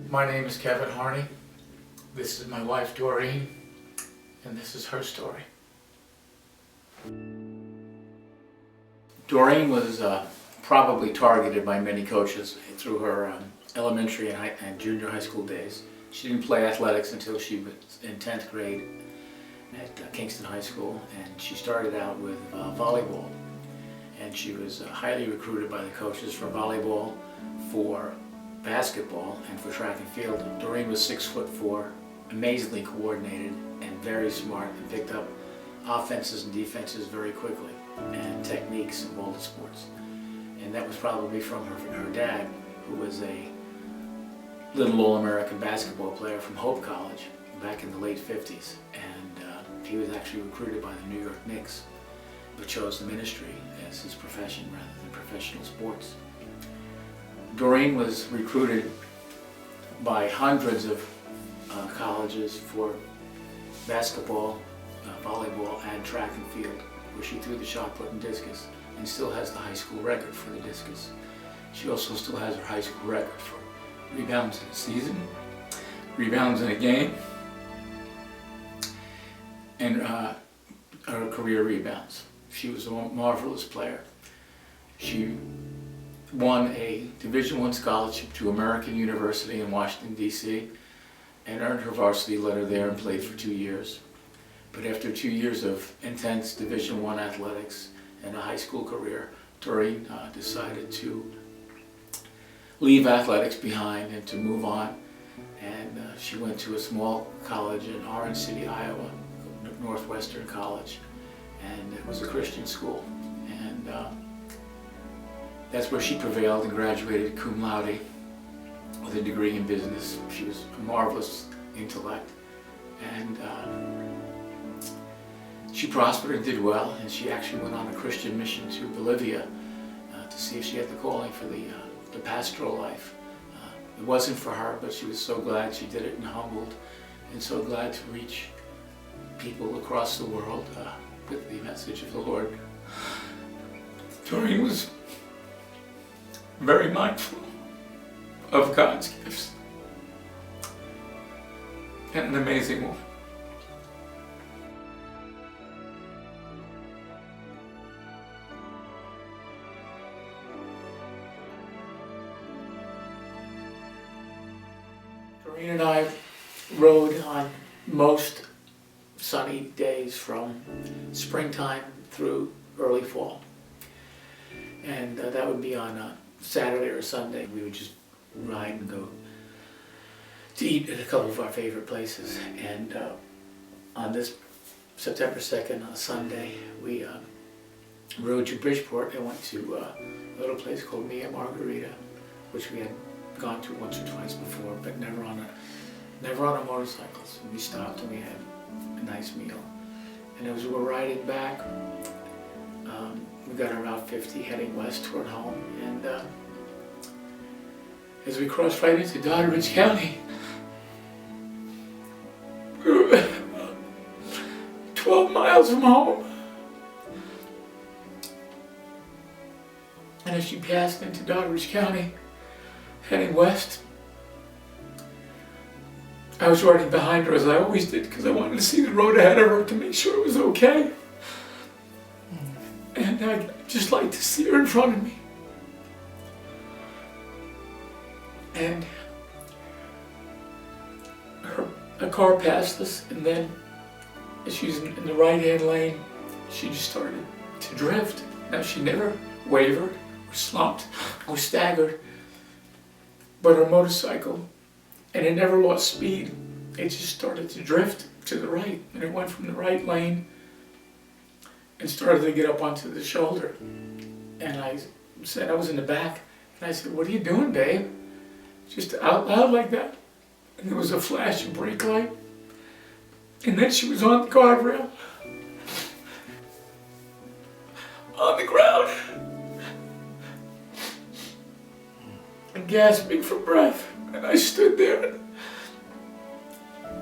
My name is Kevin Harney. This is my wife Doreen, and this is her story. Doreen was probably targeted by many coaches through her elementary and junior high school days. She didn't play athletics until she was in 10th grade at Kingston High School, and she started out with volleyball. And she was highly recruited by the coaches for volleyball, for basketball, and for track and field. Doreen was 6'4", amazingly coordinated and very smart, and picked up offenses and defenses very quickly, and techniques of all the sports. And that was probably from her dad, who was a little All-American basketball player from Hope College back in the late 50s. And he was actually recruited by the New York Knicks, but chose the ministry as his profession rather than professional sports. Doreen was recruited by hundreds of colleges for basketball, volleyball, and track and field, where she threw the shot put and discus, and still has the high school record for the discus. She also still has her high school record for rebounds in a season, rebounds in a game, and her career rebounds. She was a marvelous player. She won a Division I scholarship to American University in Washington, D.C., and earned her varsity letter there and played for 2 years. But after 2 years of intense Division I athletics and a high school career, Doreen decided to leave athletics behind and to move on. And she went to a small college in Orange City, Iowa, Northwestern College, and it was a Christian school. And that's where she prevailed and graduated cum laude with a degree in business. She was a marvelous intellect, and she prospered and did well, and she actually went on a Christian mission to Bolivia to see if she had the calling for the pastoral life. It wasn't for her, but she was so glad she did it and humbled, and so glad to reach people across the world with the message of the Lord. Doreen was very mindful of God's gifts, and an amazing woman. Doreen and I rode on most sunny days from springtime through early fall. And that would be on a Saturday or Sunday. We would just ride and go to eat at a couple of our favorite places. And on this September 2nd, on a Sunday, we rode to Bridgeport and went to a little place called Mia Margarita, which we had gone to once or twice before, but never on a motorcycle. So we stopped and we had a nice meal. And as we were riding back, we got on Route 50 heading west toward home, and as we crossed right into Doddridge County, we were about 12 miles from home. And as she passed into Doddridge County, heading west, I was riding behind her as I always did, because I wanted to see the road ahead of her to make sure it was okay. And I'd just like to see her in front of me. And a car passed us, and then as she was in the right-hand lane, she just started to drift. Now, she never wavered or slumped or staggered, but her motorcycle, and it never lost speed, it just started to drift to the right, and it went from the right lane and started to get up onto the shoulder. And I said, I was in the back, and I said, "What are you doing, babe?" Just out loud like that. And there was a flash of brake light, and then she was on the guardrail, on the ground, and gasping for breath. And I stood there, and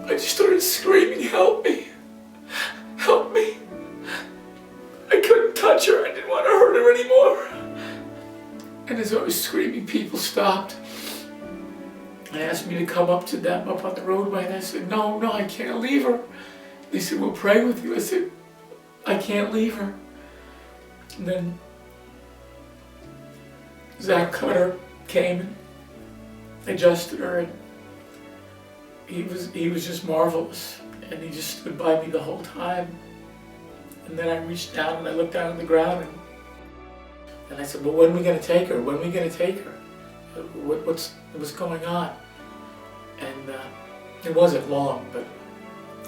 I just started screaming, "Help me! Help me!" I couldn't touch her. I didn't want to hurt her anymore. And as I was screaming, people stopped. and asked me to come up to them up on the roadway, and I said, no, I can't leave her. They said, we'll pray with you. I said, I can't leave her. And then Zach Cutter came and adjusted her, and he was just marvelous, and he just stood by me the whole time. And then I reached down and I looked down on the ground, and I said, well, when are we going to take her? When are we going to take her? What's going on? And it wasn't long, but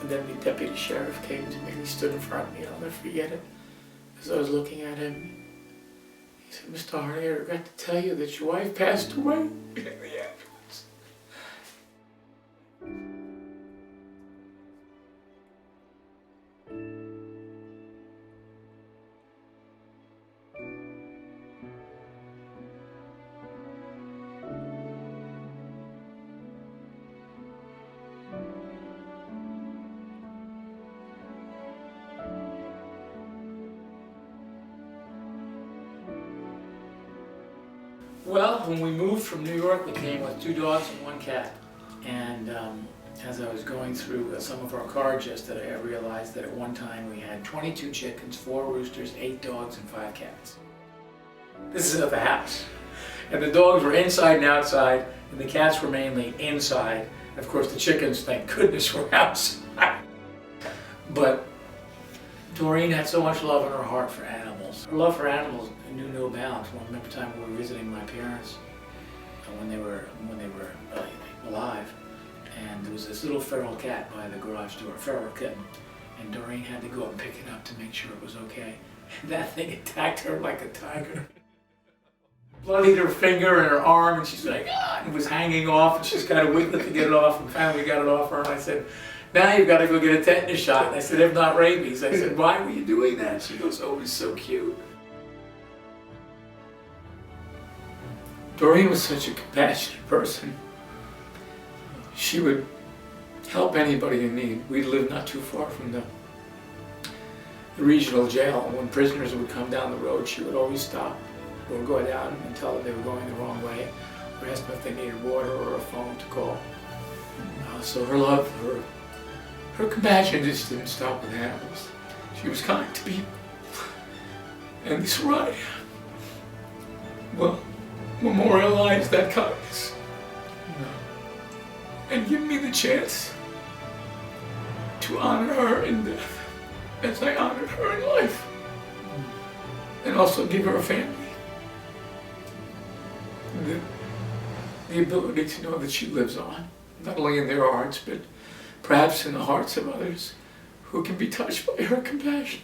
then the deputy sheriff came to me and he stood in front of me, and I'll never forget it. As I was looking at him, he said, Mr. Harney, I regret to tell you that your wife passed away in the ambulance. Well, when we moved from New York, we came with 2 dogs and 1 cat. And as I was going through some of our cards yesterday, I realized that at one time we had 22 chickens, 4 roosters, 8 dogs, and 5 cats. This is at the house. And the dogs were inside and outside, and the cats were mainly inside. Of course, the chickens, thank goodness, were outside. But Doreen had so much love in her heart for animals. Her love for animals knew no bounds. One remember time we were visiting my parents when they were alive, and there was this little feral cat by the garage door, a feral kitten, and Doreen had to go up and pick it up to make sure it was okay. And that thing attacked her like a tiger. Bloodied her finger and her arm, and she's like, ah, and it was hanging off, and she's got to wiggle to get it off, and finally got it off her, and I said, now you've got to go get a tetanus shot. And I said, if not rabies. I said, why were you doing that? She goes, oh, it's so cute. Doreen was such a compassionate person. She would help anybody in need. We lived not too far from the regional jail. When prisoners would come down the road, she would always stop or go down and tell them they were going the wrong way, or ask them if they needed water or a phone to call. So her love, her compassion just didn't stop with animals. She was kind to people. And this ride will memorialize that kindness and give me the chance to honor her in death as I honored her in life, and also give her a family the ability to know that she lives on, not only in their hearts, but perhaps in the hearts of others who can be touched by her compassion.